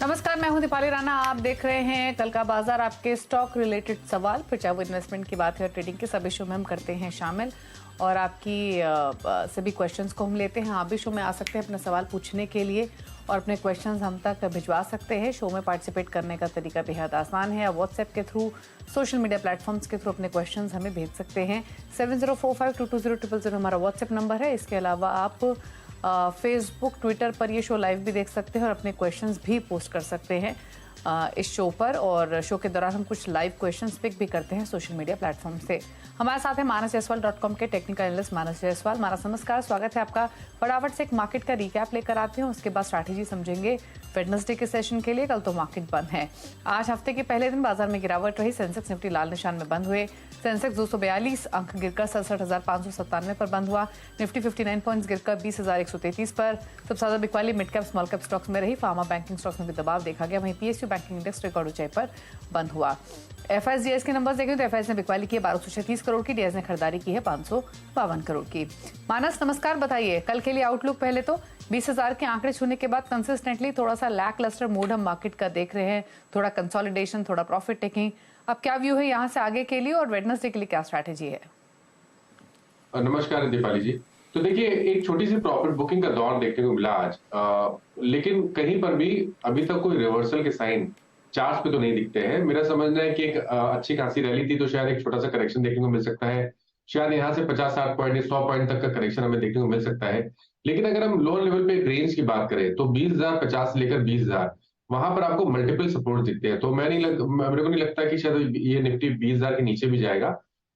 नमस्कार, मैं हूं दीपाली राणा। आप देख रहे हैं कल का बाजार। आपके स्टॉक रिलेटेड सवाल, फिर चाहे वो इन्वेस्टमेंट की बात है और ट्रेडिंग के, सभी शो में हम करते हैं शामिल और आपकी सभी क्वेश्चंस को हम लेते हैं। आप भी शो में आ सकते हैं अपने सवाल पूछने के लिए और अपने क्वेश्चंस हम तक भिजवा सकते हैं। शो में पार्टिसिपेट करने का तरीका बेहद आसान है। आप व्हाट्सएप के थ्रू, सोशल मीडिया प्लेटफॉर्म्स के थ्रू अपने क्वेश्चंस हमें भेज सकते हैं। 7045220000 हमारा व्हाट्सएप नंबर है। इसके अलावा आप फेसबुक, ट्विटर पर ये शो लाइव भी देख सकते हैं और अपने क्वेश्चंस भी पोस्ट कर सकते हैं इस शो पर। और शो के दौरान हम कुछ लाइव क्वेश्चंस पिक भी करते हैं सोशल मीडिया प्लेटफॉर्म से। हमारे साथ है manasjaiswal.com के टेक्निकल एनालिस्ट मानस जायसवाल। मानस, नमस्कार, स्वागत है आपका। फटाफट से एक मार्केट का रिकैप लेकर आते हैं, उसके बाद स्ट्रैटेजी समझेंगे वेडनेसडे के सेशन के लिए। कल तो मार्केट बंद है। आज हफ्ते के पहले दिन बाजार में गिरावट रही। सेंसेक्स निफ्टी लाल निशान में बंद हुए। सेंसेक्स 242 अंक गिरकर 67,597 पर बंद हुआ। निफ्टी 59 पॉइंट्स गिरकर 20,133 पर। सबसे ज्यादा बिकवाली mid cap small cap stocks में रही। फार्मा बैंकिंग स्टॉक्स में भी दबाव देखा गया। वहीं पीएसयू बैंकिंग इंडेक्स रिकॉर्ड ऊंचाई पर बंद हुआ। एफएसडीएस के नंबर्स देखें तो एफएस ने बिकवाली की 1236 करोड़ की, डीएस ने खरीदारी की है 552 करोड़ की। मानस, नमस्कार, बताइए कल के लिए आउटलुक। पहले तो 20,000 के आंकड़े छूने के बाद कंसिस्टेंटली थोड़ा सा लैक लस्टर मूड हम मार्केट का देख रहे हैं। थोड़ा कंसोलिडेशन, थोड़ा प्रॉफिट टेकिंग। अब क्या व्यू है यहाँ से आगे के लिए और वेडनेसडे के लिए क्या स्ट्रैटेजी है? नमस्कार दीपाली जी। तो देखिए, एक छोटी सी प्रॉफिट बुकिंग का दौर देखने को मिला आज, लेकिन कहीं पर भी अभी तक कोई रिवर्सल के साइन चार्ट्स पे तो नहीं दिखते हैं। मेरा समझना है कि एक अच्छी खासी रैली थी, तो शायद एक छोटा सा करेक्शन देखने को मिल सकता है। शायद यहाँ से 50-60 पॉइंट या 100 पॉइंट तक का करेक्शन हमें देखने को मिल सकता है। लेकिन अगर हम लोअर लेवल पे एक रेंज की बात करें तो 20,050 से लेकर 20,000, वहां पर आपको मल्टीपल सपोर्ट दिखते हैं। तो मेरे को नहीं लगता कि शायद ये निफ्टी 20,000 के नीचे भी जाएगा।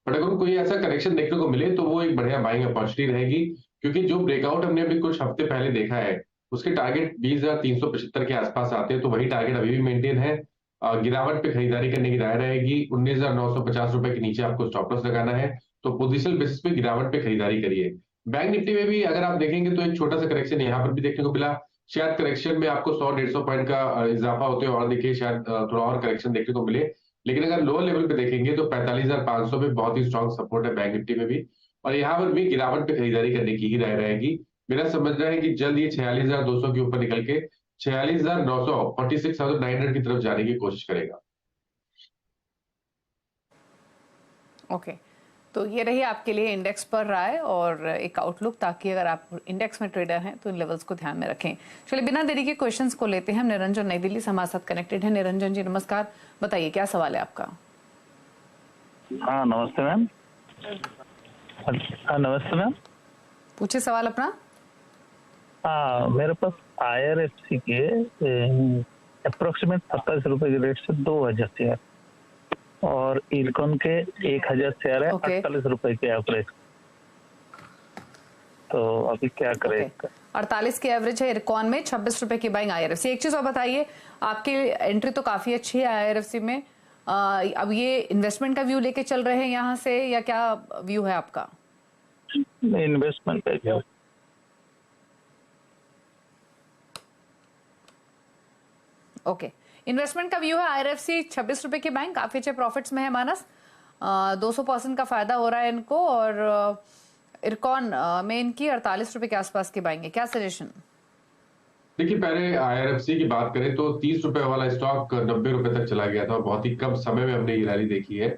बट अगर कोई ऐसा करेक्शन देखने को मिले तो वो एक बढ़िया बाइंग अपॉर्चुनिटी रहेगी, क्योंकि जो ब्रेकआउट हमने अभी कुछ हफ्ते पहले देखा है उसके टारगेट 20,375 के आसपास आते हैं। तो वही टारगेट अभी भी मेंटेन है। गिरावट पे खरीदारी करने की राय रहेगी। 19,950 रुपए के नीचे आपको स्टॉप लॉस लगाना है, तो पोजिशनल बेसिस पे गिरावट पे खरीदारी करिए। बैंक निफ्टी में भी अगर आप देखेंगे तो एक छोटा सा करेक्शन यहाँ पर भी देखने को मिला। शायद करेक्शन में आपको 100-150 पॉइंट का इजाफा होते हुए और देखिए शायद थोड़ा और करेक्शन देखने को मिले। लेकिन अगर लोअर लेवल पे देखेंगे तो 45,500 पे बहुत ही स्ट्रॉन्ग सपोर्ट है बैंक निफ्टी में भी, और यहाँ पर भी गिरावट पे खरीदारी करने की ही राय रहेगी। मेरा समझना है कि जल्द ये 46,200 के ऊपर निकल के 46,900, 46,900 की तरफ जाने की कोशिश करेगा। ओके, तो ये रही आपके लिए इंडेक्स पर राय और एक आउटलुक, ताकि अगर आप इंडेक्स में ट्रेडर हैं तो इन लेवल्स को ध्यान में रखें। चलिए, बिना देरी के क्वेश्चंस को लेते हैं। हम निरंजन नई दिल्ली से हमारे साथ कनेक्टेड है। निरंजन जी, नमस्कार, बताइए क्या सवाल है आपका? हाँ नमस्ते मैम। हाँ नमस्ते मैम। पूछिए सवाल अपना। हाँ, मेरे पास IRFC के अप्रोक्सीमेट 27 रुपए के रेट से 2,000 शेयर और इरकॉन के 1,000 शेयर है 48 रुपए के एवरेज। तो अभी क्या करें? 48 की एवरेज है इरकॉन में, 26 रुपए की बाइंग IRFC। एक चीज और बताइए, आपकी एंट्री तो काफी अच्छी है IRFC में। अब ये इन्वेस्टमेंट का व्यू लेके चल रहे हैं यहाँ से, या क्या व्यू है आपका? इन्वेस्टमेंट का व्यू। ओके, इन्वेस्टमेंट का व्यू है। IRFC 26 रुपए की बैंक, काफी अच्छे प्रॉफिट्स में है मानस। 200% का फायदा हो रहा है इनको। और इरकॉन में इनकी 48 रुपए के आसपास की बाइंग है। क्या सजेशन? देखिए, पहले IRFC की बात करें तो 30 रुपए वाला स्टॉक 90 रुपए तक चला गया था और बहुत ही कम समय में हमने ये रैली देखी है।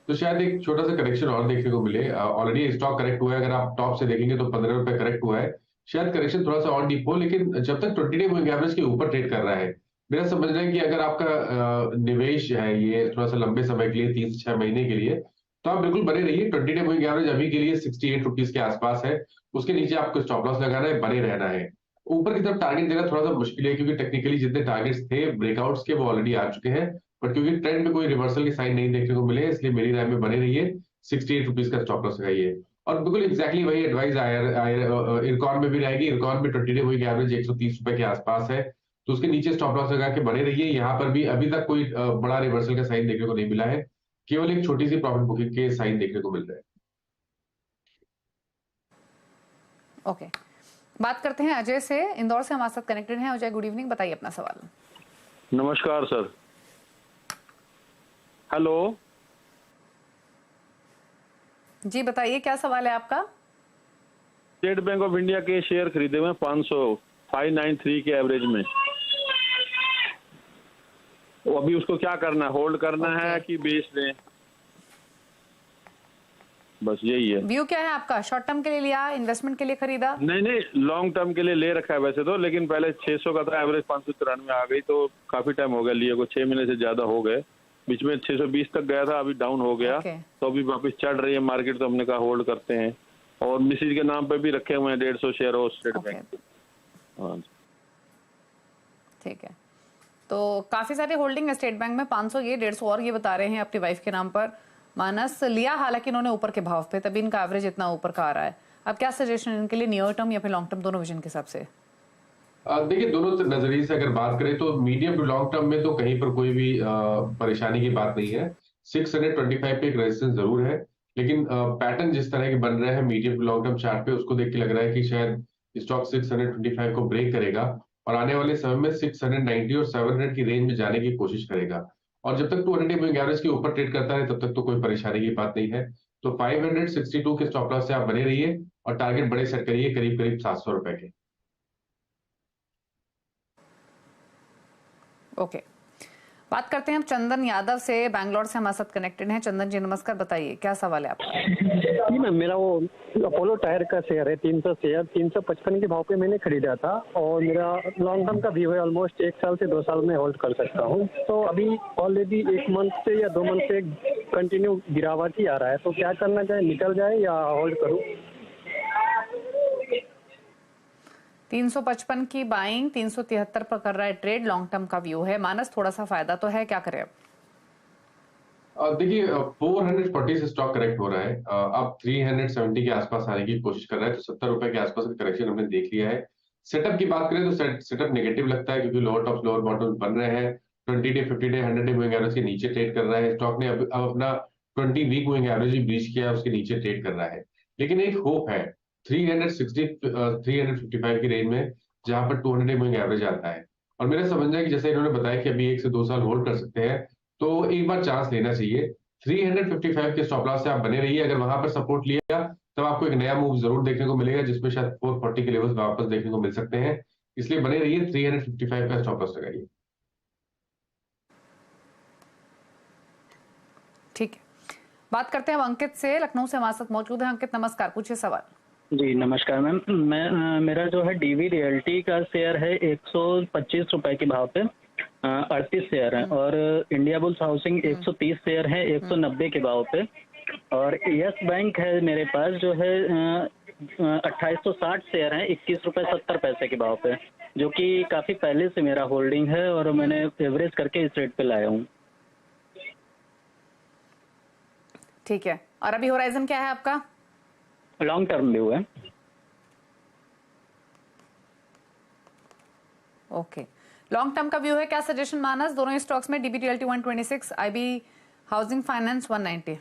तो शायद एक छोटा सा करेक्शन और देखने को मिले। ऑलरेडी स्टॉक करेक्ट हुआ है। अगर आप टॉप से देखेंगे तो 15 रुपए करेक्ट हुआ है। शायद करेक्शन थोड़ा सा और डीप हो, लेकिन जब तक 20 डे मूविंग एवरेज के ऊपर ट्रेड कर रहा है, मेरा समझना है कि अगर आपका निवेश है ये थोड़ा सा लंबे समय के लिए, 3 से 6 महीने के लिए, तो आप बिल्कुल बने रहिए। 20 डे मूविंग एवरेज अभी के लिए 68 रुपीज के आसपास है। उसके नीचे आपको स्टॉप लॉस लगाना है, बने रहना है। ऊपर की तरफ टारगेट देना थोड़ा सा मुश्किल है, क्योंकि टेक्निकली जितने टारगेट्स थे ब्रेकआउट्स के वो ऑलरेडी आ चुके हैं। बट क्योंकि ट्रेंड में कोई रिवर्सल के साइन नहीं देखने को मिले, इसलिए मेरी राय में बने रहिए। 68 रुपीज का स्टॉप लॉस लगाइए। और बिल्कुल एग्जैक्टली वही एडवाइस इरकॉन में भी रहेगी। इरकॉन में 20 डे मूविंग एवरेज 130 रुपए के आसपास है, तो उसके नीचे स्टॉप लॉस लगा के बने रहिए। यहाँ पर भी अभी तक कोई बड़ा रिवर्सल का साइन देखने को नहीं मिला है, केवल एक छोटी सी प्रॉफिट बुकिंग के साइन देखने को मिल रहे हैं। ओके, बात करते हैं अजय से, इंदौर से हमारे साथ कनेक्टेड हैं। अजय, गुड इवनिंग, बताइए अपना सवाल। नमस्कार सर। हेलो जी, बताइए क्या सवाल है आपका? स्टेट बैंक ऑफ इंडिया के शेयर खरीदे हुए 593 के एवरेज में। वो अभी उसको क्या करना है, होल्ड करना है कि बेच दें, बस यही है। व्यू क्या है आपका? शॉर्ट टर्म के लिए लिया, इन्वेस्टमेंट के लिए खरीदा? नहीं, लॉन्ग टर्म के लिए ले रखा है वैसे तो, लेकिन पहले 600 का था एवरेज, 593 आ गई तो काफी टाइम हो गया लिए को, 6 महीने से ज्यादा हो गए। बीच में 620 तक गया था, अभी डाउन हो गया तो अभी वापस चढ़ रही है मार्केट, तो हमने कहा होल्ड करते हैं। और मिसिज के नाम पे भी रखे हुए हैं 150 शेयर और स्टेट बैंक। हाँ, ठीक है, तो काफी सारी होल्डिंग है स्टेट बैंक में, 500 ये 150 और ये बता रहे हैं अपनी वाइफ के नाम पर। मानस लिया हालांकि इन्होंने ऊपर के भाव पे, तभी इनका एवरेज इतना ऊपर का आ रहा है। अब क्या सजेशन इनके लिए, नियर टर्म या फिर लॉन्ग टर्म, दोनों विजन के हिसाब से? देखिए, दोनों नजरिए से अगर बात करें तो मीडियम टू लॉन्ग टर्म में तो कहीं पर कोई भी परेशानी की बात नहीं है। 625 पे एक रेजिस्टेंस जरूर है, लेकिन पैटर्न जिस तरह के बन रहे हैं medium to long term chart पे, उसको देख के लग रहा है कि शायद स्टॉक 625 को ब्रेक करेगा और आने वाले समय में 690 और 700 की रेंज में जाने की कोशिश करेगा। और जब तक 200 मूविंग एवरेज के ऊपर ट्रेड करता है तब तक तो कोई परेशानी की बात नहीं है। तो 562 के स्टॉप लॉस से आप बने रहिए और टारगेट बड़े सेट करिए, करीब करीब 700 रुपए के। ओके, बात करते हैं हम चंदन यादव से, बैंगलोर से हमारे साथ कनेक्टेड हैं। चंदन जी नमस्कार, बताइए क्या सवाल है आपका? जी मैम, मेरा वो अपोलो टायर का शेयर है, 300 शेयर 355 के भाव पे मैंने खरीदा था और मेरा लॉन्ग टर्म का व्यू है, ऑलमोस्ट 1 साल से 2 साल में होल्ड कर सकता हूँ। तो अभी ऑलरेडी 1 मंथ से या 2 मंथ से कंटिन्यू गिरावट ही आ रहा है, तो क्या करना चाहिए, निकल जाए या होल्ड करूँ? 355 की बाइंग, 373 पर कर रहा है ट्रेड, लॉन्ग टर्म का व्यू है। मानस थोड़ा सा फायदा तो है, क्या करें अब? देखिए, 440 से स्टॉक करेक्ट हो रहा है, अब 370 के आसपास आने की कोशिश कर रहा है, तो 70 रुपए के आसपास का करेक्शन हमने देख लिया है। सेटअप की बात करें तो सेटअप नेगेटिव लगता है, क्योंकि लोअर टॉप लोअर बॉटम बन रहे हैं। 20 day 50 day 100 day moving average के नीचे ट्रेड कर रहा है स्टॉक ने, अब अपना 20 वीक मूविंग एवरेज भी ब्रीच किया है, उसके नीचे ट्रेड कर रहा है। लेकिन एक होप है 355 की रेंज में, जहां पर 200 डे मूविंग एवरेज आता है। और मेरा समझना है कि जैसे इन्होंने बताया कि अभी 1 से 2 साल होल्ड कर सकते हैं, तो एक बार चांस लेना चाहिए। 355 के स्टॉप लॉस से आप बने रहिए, अगर वहां पर सपोर्ट लिया तब आपको एक नया मूव जरूर देखने को मिलेगा, जिसमें शायद 440 के लेवल्स वापस देखने को मिल सकते हैं। इसलिए बने रहिए, 355 का स्टॉप लॉस लगाइए। ठीक है, बात करते हैं अब अंकित से, लखनऊ से हमारे साथ मौजूद है। अंकित नमस्कार, पूछिए सवाल। जी नमस्कार मैम, मेरा जो है डीवी रियल्टी का शेयर है 125 रुपए के भाव पे, 38 शेयर है, और इंडिया बुल्स हाउसिंग 130 शेयर है 190 के भाव पे, और यस बैंक है मेरे पास जो है 2860 शेयर है 21 रुपए 70 पैसे के भाव पे, जो कि काफी पहले से मेरा होल्डिंग है और मैंने एवरेज करके इस रेट पे लाया हूँ। ठीक है, और अभी होराइजन क्या है आपका? लॉन्ग टर्म व्यू है। ओके, लॉन्ग टर्म का व्यू है, क्या सजेशन मानस? दोनों स्टॉक्स में, dB realty 126, IB housing finance 190।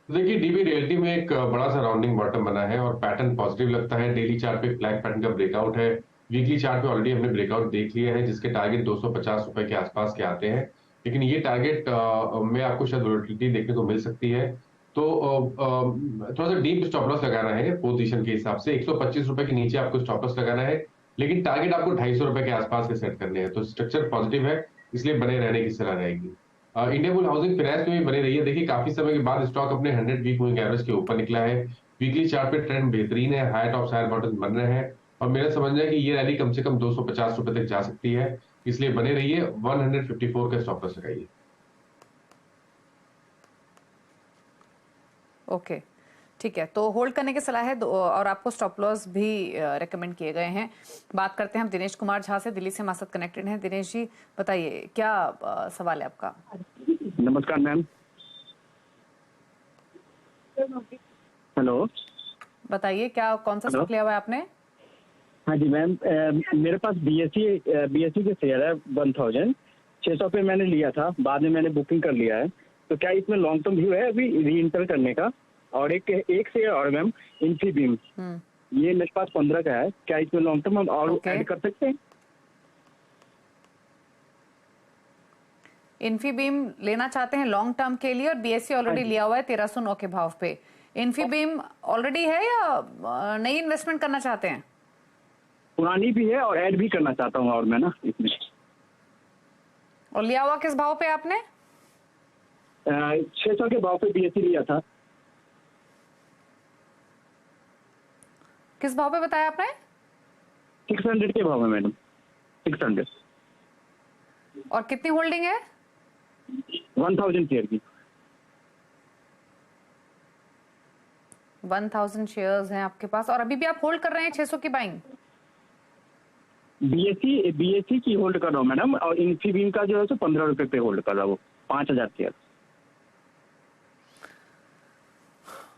देखिए, डीबी रियल्टी में एक बड़ा सा राउंडिंग बॉटम बना है और पैटर्न पॉजिटिव लगता है। डेली चार्ट पे फ्लैग पैटर्न का ब्रेकआउट है, वीकली चार्ट पे ऑलरेडी हमने ब्रेकआउट देख लिया है, जिसके टारगेट 250 रुपए के आसपास के आते हैं। लेकिन ये टारगेट में आपको शायद वोलेटिलिटी देखने को मिल सकती है, तो थोड़ा सा डीप स्टॉप लॉस लगाना है पोजीशन के हिसाब से। 125 रुपए के नीचे आपको स्टॉप लॉस लगाना है, लेकिन टारगेट आपको 250 रुपए के आसपास के सेट करने हैं। तो स्ट्रक्चर पॉजिटिव है, इसलिए बने रहने की सलाह रहेगी। इंडिया बुल हाउसिंग फाइनेंस में भी बने रही है। देखिए, काफी समय के बाद स्टॉक अपने 100 वीक मूविंग एवरेज के ऊपर निकला है, वीकली चार्ट पे ट्रेंड बेहतरीन है, हाई टॉप हायर बॉटम बन रहे हैं, और मेरा समझना है कि ये रैली कम से कम 250 रुपए तक जा सकती है, इसलिए बने रहिए। 154 का स्टॉप लॉस लगाइए। ओके, ठीक है, तो होल्ड करने की सलाह है और आपको स्टॉप लॉस भी रेकमेंड किए गए हैं। बात करते हैं हम दिनेश कुमार झा से, दिल्ली से हमारे साथ कनेक्टेड हैं। दिनेश जी बताइए क्या सवाल है आपका? नमस्कार मैम। हेलो, बताइए क्या, कौन सा स्टॉक लिया हुआ है आपने? हाँ जी मैम, मेरे पास बीएससी के शेयर है 1600 पे मैंने लिया था, बाद में मैंने बुकिंग कर लिया है। तो क्या इसमें लॉन्ग टर्म व्यू है अभी री इंटर करने का? और एक शेयर और मैम इन्फीबीम, ये मेरे पास 15 का है, क्या इसमें लॉन्ग टर्म हम और ऐड कर सकते हैं? इन्फीबीम लेना चाहते हैं लॉन्ग टर्म के लिए, और बीएससी ऑलरेडी लिया हुआ है 1309 के भाव पे। इन्फीबीम ऑलरेडी है या नई इन्वेस्टमेंट करना चाहते हैं? पुरानी भी है और ऐड भी करना चाहता हूँ और मैं ना इसमें। और लिया हुआ किस भाव पे आपने? 600 के भाव पे बीएससी लिया था। किस भाव पे बताया आपने? 600 के भाव में मैडम, 600। और कितनी होल्डिंग है? 1000 शेयर की। 1000 शेयर्स हैं आपके पास, और अभी भी आप होल्ड कर रहे हैं 600 की बाइंग? बीएससी की होल्ड कर रहा हूँ मैडम, और इन्फीबीम का जो है सो 15 रुपए पे होल्ड कर रहा हूँ, 5000 शेयर।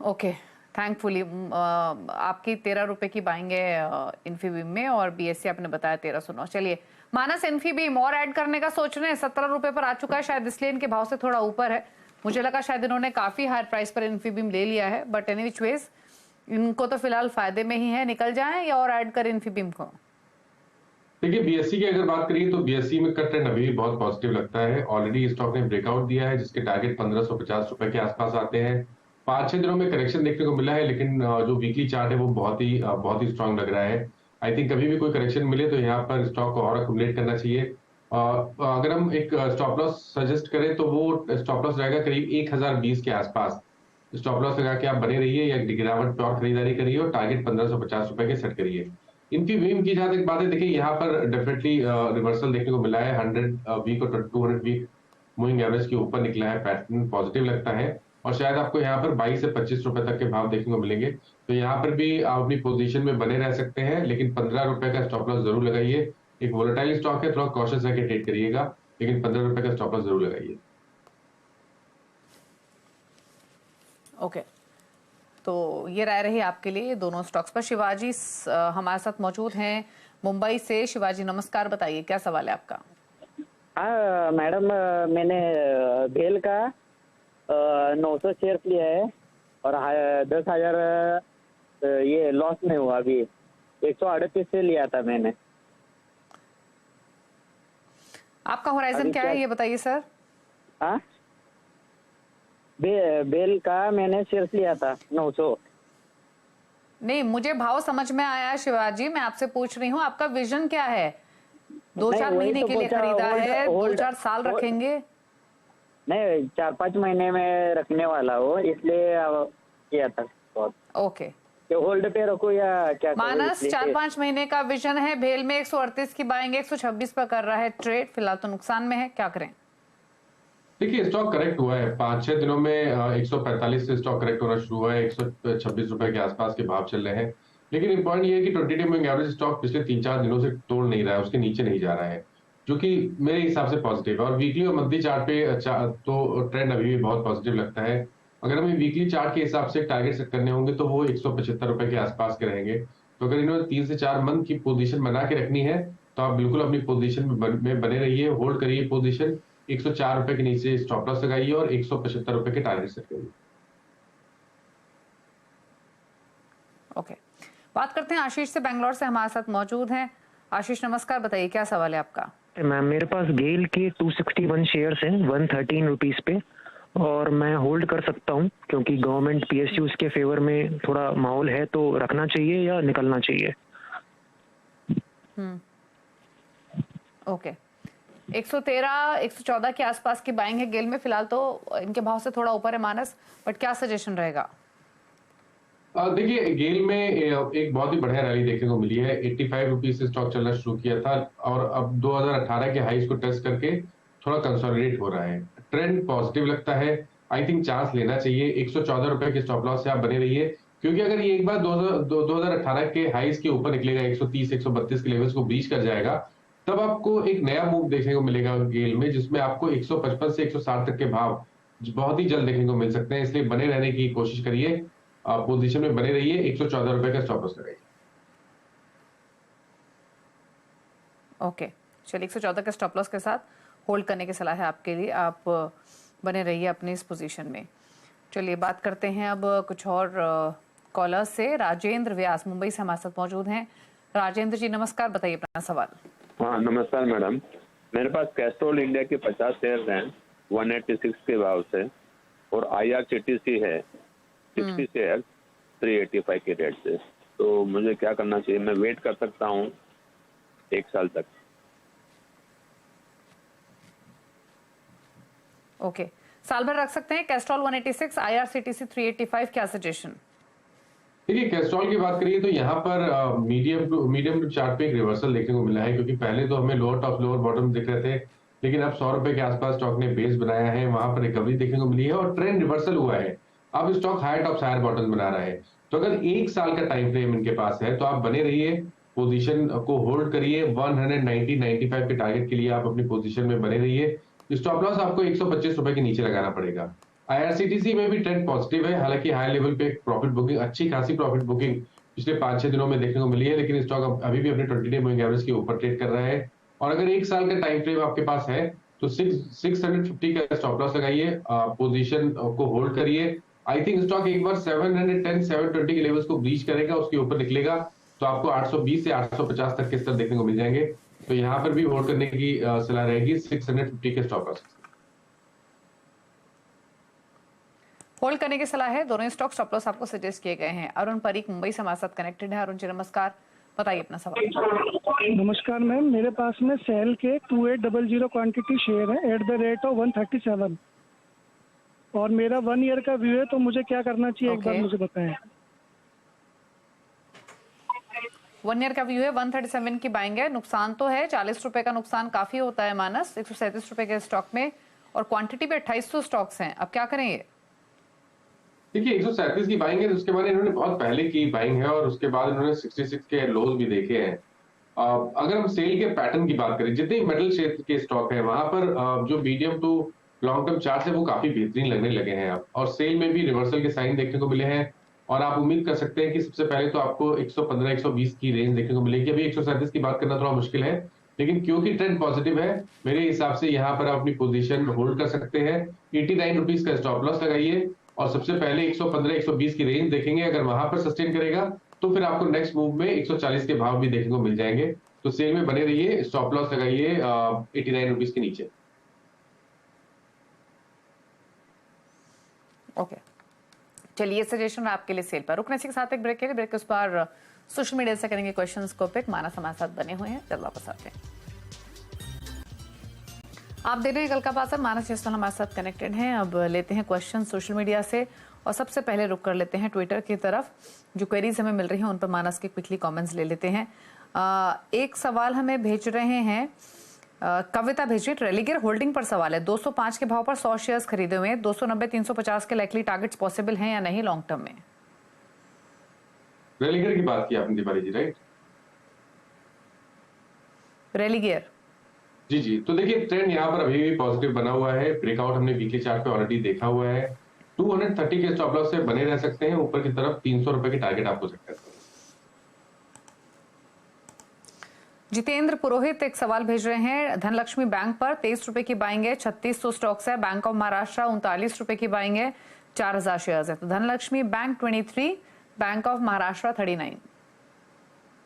ओके, थैंकफुली आपकी 13 रुपए की बाइंग है इन्फीबीम में, और बीएससी आपने बताया 1309। चलिए मानस, इन्फीबीम और ऐड करने का सोच रहे हैं? 17 रुपए पर आ चुका है, शायद इसलिए इनके भाव से थोड़ा ऊपर है। मुझे लगा शायद इन्होंने काफी हाई प्राइस पर इन्फीबीम ले लिया है, बट एनी विच वेज इनको तो फिलहाल फायदे में ही है। निकल जाएं या और ऐड करें इन्फीबीम को? देखिए, बीएससी की अगर बात करिए तो बीएससी में का ट्रेंड अभी भी बहुत पॉजिटिव लगता है। ऑलरेडी स्टॉक ने ब्रेकआउट दिया है, जिसके टारगेट 1550 रुपए के आसपास आते हैं। 5-6 दिनों में करेक्शन देखने को मिला है, लेकिन जो वीकली चार्ट है वो बहुत ही स्ट्रांग लग रहा है। आई थिंक कभी भी कोई करेक्शन मिले तो यहाँ पर स्टॉक को और अक्यूमुलेट करना चाहिए। अगर हम एक स्टॉप लॉस सजेस्ट करें तो वो स्टॉप लॉस रहेगा करीब 1020 के आसपास। स्टॉप लॉस लगा के आप बने रहिए या गिरावट पे और खरीदारी करिए, और टारगेट 1550 रुपए के सेट करिए। इन्फीबीम की जहां तक बात है, देखिए यहाँ पर डेफिनेटली रिवर्सल देखने को मिला है। 100 वीक और 200 वीक मूविंग एवरेज के ऊपर निकला है, पैटर्न पॉजिटिव लगता है, और शायद आपको यहाँ पर 22 से 25 रुपए तक के भाव देखने को मिलेंगे। तो यहाँ पर भी आप अपनी पोजीशन में बने रह सकते हैं, लेकिन 15 रुपए का स्टॉप लॉस जरूर लगाइए। एक वोलेटाइल स्टॉक है, थोड़ा कॉशियस रहकर ट्रेड करिएगा, लेकिन 15 रुपए का स्टॉप लॉस जरूर लगाइए। ओके, तो ये राय रही आपके लिए दोनों स्टॉक्स पर। शिवाजी हमारे साथ मौजूद हैं मुंबई से। शिवाजी नमस्कार, बताइए क्या सवाल है आपका? हाँ मैडम, मैंने बेल का 900 शेयर लिया है, और 10,000 ये लॉस में हुआ। अभी 138 से लिया था मैंने। आपका होराइजन क्या है ये बताइए सर? हाँ, बेल का मैंने शेयर लिया था 900। नहीं, मुझे भाव समझ में आया शिवाजी, मैं आपसे पूछ रही हूँ आपका विजन क्या है? 2-4 महीने तो के लिए खरीदा है, 2-4 साल रखेंगे? नहीं, 4-5 महीने में रखने वाला हो, इसलिए किया था। ओके, होल्ड पे रखो या क्या? मानस 4-5 महीने का विजन है। भेल में 138 की बाइंग 126 पर कर रहा है ट्रेड, फिलहाल तो नुकसान में है, क्या करें? देखिए, स्टॉक करेक्ट हुआ है 5-6 दिनों में। 145 से स्टॉक करेक्ट होना शुरू हुआ है, 126 रुपए के आसपास के भाव चल रहे हैं। लेकिन इंपॉर्टेंट ये है कि 20 डे मूविंग एवरेज स्टॉक पिछले 3-4 दिनों से तोड़ नहीं रहा है, उसके नीचे नहीं जा रहा है, जो कि मेरे हिसाब से पॉजिटिव है। और वीकली और मंथली चार्ट पे तो ट्रेंड अभी भी बहुत पॉजिटिव लगता है। अगर हमें वीकली चार्ट के हिसाब से टारगेट सेट करने होंगे तो वो 175 रुपए के आसपास के रहेंगे। तो अगर इन्होंने 3 से 4 मंथ की पोजीशन बना के रखनी है तो आप बिल्कुल अपनी पोजीशन में बने रहिए, होल्ड करिए पोजीशन। 104 रुपए के नीचे स्टॉप लॉस लगाइए और 175 रुपए के टारगेट सेट करिए। ओके, बात करते हैं आशीष से, बेंगलोर से हमारे साथ मौजूद हैं। आशीष नमस्कार, बताइए क्या सवाल है आपका? मैम, मेरे पास गेल के 261 शेयर्स हैं 113 रुपीज पे, और मैं होल्ड कर सकता हूं क्योंकि गवर्नमेंट पीएसयू के फेवर में थोड़ा माहौल है, तो रखना चाहिए या निकलना चाहिए? ओके, 113 114 के आसपास की बाइंग है गेल में, फिलहाल तो इनके भाव से थोड़ा ऊपर है मानस, बट क्या सजेशन रहेगा? देखिए, गेल में एक बहुत ही बढ़िया रैली देखने को मिली है। 85 रुपीज से स्टॉक चलना शुरू किया था, और अब 2018 के हाईज को टेस्ट करके थोड़ा कंसोलिडेट हो रहा है। ट्रेंड पॉजिटिव लगता है, आई थिंक चांस लेना चाहिए। 114 रुपए के स्टॉप लॉस से आप बने रहिए, क्योंकि अगर ये एक बार 2018 के हाईज के ऊपर निकलेगा, 130 132 के लेवल्स को ब्रीच कर जाएगा, तब आपको एक नया मूव देखने को मिलेगा गेल में, जिसमें आपको 155 से 160 तक के भाव बहुत ही जल्द देखने को मिल सकते हैं। इसलिए बने रहने की कोशिश करिए, पोजीशन में बने रहिए। 114 रुपए का स्टॉप लॉस लगाइए। ओके, चलिए 114 के स्टॉप लॉस के साथ होल्ड करने की सलाह है आपके लिए, आप बने रहिए अपनी इस पोजीशन में। चलिए बात करते हैं अब कुछ और कॉलर्स से। राजेंद्र व्यास मुंबई से हमारे साथ मौजूद हैं। राजेंद्र जी नमस्कार, बताइए अपना सवाल। हाँ नमस्कार मैडम, मेरे पास कैस्ट्रोल इंडिया के 50 शेयर हैं 186 के भाव से, और IRCTC है 60 शेयर 385 के रेट से। तो मुझे क्या करना चाहिए? मैं वेट कर सकता हूँ 1 साल तक? ओके, साल भर रख सकते हैं। कैस्ट्रॉल 186, IRCTC 385, क्या सजेशन? देखिए कैस्ट्रॉल की बात करिए तो यहाँ पर मीडियम टू चार्ट पे एक रिवर्सल देखने को मिला है, क्योंकि पहले तो हमें लोअर टॉप लोअर बॉटम दिख रहे थे, लेकिन अब 100 रुपए के आसपास स्टॉक ने बेस बनाया है, वहां पर रिकवरी देखने को मिली है और ट्रेंड रिवर्सल हुआ है। अब stock higher top higher bottom बना रहा है। तो अगर एक साल का टाइम फ्रेम इनके पास है तो आप बने रहिए, पोजीशन को होल्ड करिए। 190-95 के टारगेट के लिए आप अपनी पोजीशन में बने रहिए। स्टॉप लॉस आपको 125 रुपए के नीचे लगाना पड़ेगा। IRCTC में भी ट्रेंड पॉजिटिव है, हालांकि हाई लेवल पे प्रॉफिट बुकिंग, अच्छी खासी प्रॉफिट बुकिंग पिछले 5-6 दिनों में देखने को मिली है, लेकिन स्टॉक अभी भी अपने 20 डे मूविंग एवरेज के ऊपर ट्रेड कर रहा है। और अगर एक साल का टाइम फ्रेम आपके पास है तो 650 का स्टॉप लॉस लगाइए, पोजीशन को होल्ड करिए। आई थिंक स्टॉक एक बार 710-720 के लेवल्स को ब्रीच करेगा, उसके ऊपर निकलेगा तो आपको 820 से 850 तक के स्तर देखने को मिल जाएंगे। तो यहाँ पर भी होल्ड करने की सलाह रहेगी 650 के स्टॉप लॉस। होल्ड करने की सलाह है। दोनों स्टॉक स्टॉप लॉस आपको सजेस्ट किए गए हैं। अरुण परीक मुंबई से हमारे साथ कनेक्टेड है। अरुण जी नमस्कार, बताइए अपना सवाल। नमस्कार मैम, मेरे पास में सेल के 2800 क्वांटिटी शेयर है एट द रेट ऑफ 137 और मेरा 1 ईयर का व्यू है, तो मुझे क्या करना चाहिए एक बार मुझे बताएं। 1 ईयर का व्यू है, 137 की बाइंग है। नुकसान तो है, 40 रुपए का नुकसान काफी होता है मानस 137 रुपए के स्टॉक में, और क्वांटिटी पे 2800 स्टॉक्स हैं। अब क्या करें ये? देखिए 137 की बाइंग है, उसके बाद इन्होंने बहुत पहले की बाइंग है और उसके बाद इन्होंने 66 के लोज भी देखे हैं। अगर हम सेल के पैटर्न की बात करें, जितने मेटल क्षेत्र के स्टॉक है वहां पर जो medium to long term chart है वो काफी बेहतरीन लगने लगे हैं अब, और सेल में भी रिवर्सल के साइन देखने को मिले हैं। और आप उम्मीद कर सकते हैं कि सबसे पहले तो आपको 115-120 की रेंज देखने को मिलेगी। अभी 137 की बात करना थोड़ा मुश्किल है, लेकिन क्योंकि ट्रेंड पॉजिटिव है मेरे हिसाब से यहाँ पर आप अपनी पोजीशन होल्ड कर सकते हैं। 89 रुपीज का स्टॉप लॉस लगाइए और सबसे पहले 115-120 की रेंज देखेंगे। अगर वहां पर सस्टेन करेगा तो फिर आपको नेक्स्ट मूव में 140 के भाव भी देखने को मिल जाएंगे। तो सेल में बने रहिए, स्टॉप लॉस लगाइए 89 रुपीज के नीचे। ओके, चलिए सजेशन आपके लिए सेल पर। रुकने के साथ एक ब्रेक के लिए, ब्रेक के उस पर सोशल मीडिया से करेंगे क्वेश्चंस को पिक। मानस हमारे साथ बने हुए हैं, जल्द वापस आते हैं। आप देख रहे हैं कल का बाजार, मानस जसवाल हमारे साथ कनेक्टेड हैं। अब लेते हैं क्वेश्चन सोशल मीडिया से, और सबसे पहले रुक कर लेते हैं ट्विटर की तरफ। जो क्वेरीज हमें मिल रही हैं उन पर मानस के क्विकली कमेंट्स ले लेते हैं। एक सवाल हमें भेज रहे हैं, कविता भेजिए। रेलिगेयर होल्डिंग पर सवाल है। 205 के भाव पर 100 शेयर्स खरीदे हुए हैं। 290-350 के लाइकली टारगेट्स पॉसिबल हैं या नहीं लॉन्ग टर्म में? रेलिगेयर की बात की आपने दीपाली जी, राइट? रेलिगेयर जी, तो देखिए ट्रेंड यहाँ पर अभी भी पॉजिटिव बना हुआ है। ब्रेकआउट हमने वीकली चार्ट पे ऑलरेडी देखा हुआ है। 230 के स्टॉप लॉस से बने रह सकते हैं। ऊपर की तरफ 300 रुपए की टारगेट आपको सकता है। जितेंद्र पुरोहित एक सवाल भेज रहे हैं। धनलक्ष्मी बैंक पर 23 रुपए की बाइंग है, 3600 स्टॉक्स है। बैंक ऑफ महाराष्ट्र 39 रुपए की बाइंग है, 4000 शेयर्स है। तो Dhanlaxmi bank 23, bank of Maharashtra 39।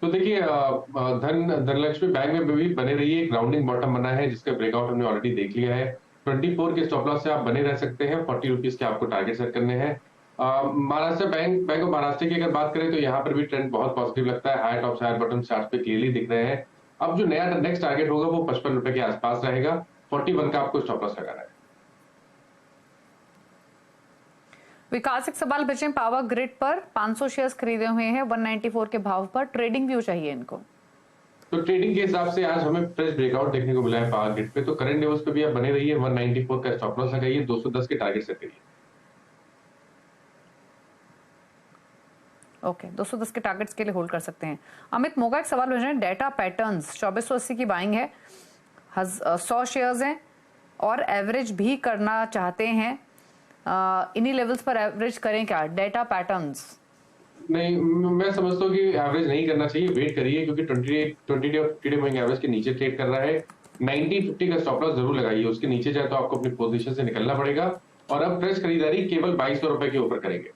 तो देखिए धनलक्ष्मी बैंक में भी बने रहिए। एक राउंडिंग बॉटम बना है जिसका ब्रेकआउट हमने ऑलरेडी देख लिया है। 24 के स्टॉप लॉस से आप बने रह सकते हैं। 40 रुपीज के आपको टारगेट सेट करने हैं। महाराष्ट्र बैंक ऑफ महाराष्ट्र की अगर बात करें तो यहाँ पर भी ट्रेंड बहुत पॉजिटिव लगता है। High top higher bottom chart पे क्लियरली दिख रहे हैं। अब जो नया नेक्स्ट टारगेट होगा वो 55 रुपए के आसपास रहेगा। 41 का आपको स्टॉप लॉस लगाना है। विकास एक सवाल भेजें। पावर ग्रिड पर 500 शेयर्स खरीदे हुए हैं 194 के भाव पर। ट्रेडिंग व्यू चाहिए इनको। तो ट्रेडिंग के हिसाब से आज हमें फ्रेश ब्रेकआउट देखने को मिला है पावर ग्रिड पे। तो करंट लेवल्स पे भी आप बने रहिए। 194 का स्टॉप लॉस लगाइए। 210 के टारगेट सेट करिए। ओके, 210 के टारगेट्स के लिए होल्ड कर सकते हैं। अमित मोगा एक सवाल भेज रहे हैं। डेटा पैटर्न्स 2480 की बाइंग है, 100 शेयर्स हैं और एवरेज भी करना चाहते हैं। इन्हीं लेवल्स पर एवरेज करें क्या? डेटा पैटर्न्स नहीं, मैं समझता हूँ कि एवरेज नहीं करना चाहिए। वेट करिए क्योंकि 20 डे और 50 डे मूविंग एवरेज के नीचे ट्रेड कर रहा है। 90-50 का स्टॉप लॉस जरूर लगाइए। उसके नीचे जाए तो आपको अपनी पोजीशन से निकलना पड़ेगा। और अब फ्रेश खरीदारी केवल 2200 रुपए के ऊपर करेंगे।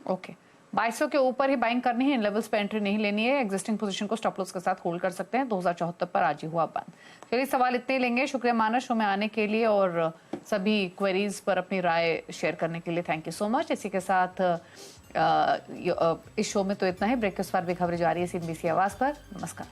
ओके, 2200 के ऊपर ही बाइंग करनी है। इन लेवल्स पे एंट्री नहीं लेनी है। एग्जिस्टिंग पोजीशन को स्टॉप लॉस के साथ होल्ड कर सकते हैं। 2074 पर आज ही हुआ बंद। चलिए सवाल इतने लेंगे। शुक्रिया मानस शो में आने के लिए और सभी क्वेरीज पर अपनी राय शेयर करने के लिए। Thank you so much. इसी के साथ इस शो में तो इतना ही। ब्रेक के उस पर भी खबरें जारी है CNBC आवाज पर। नमस्कार।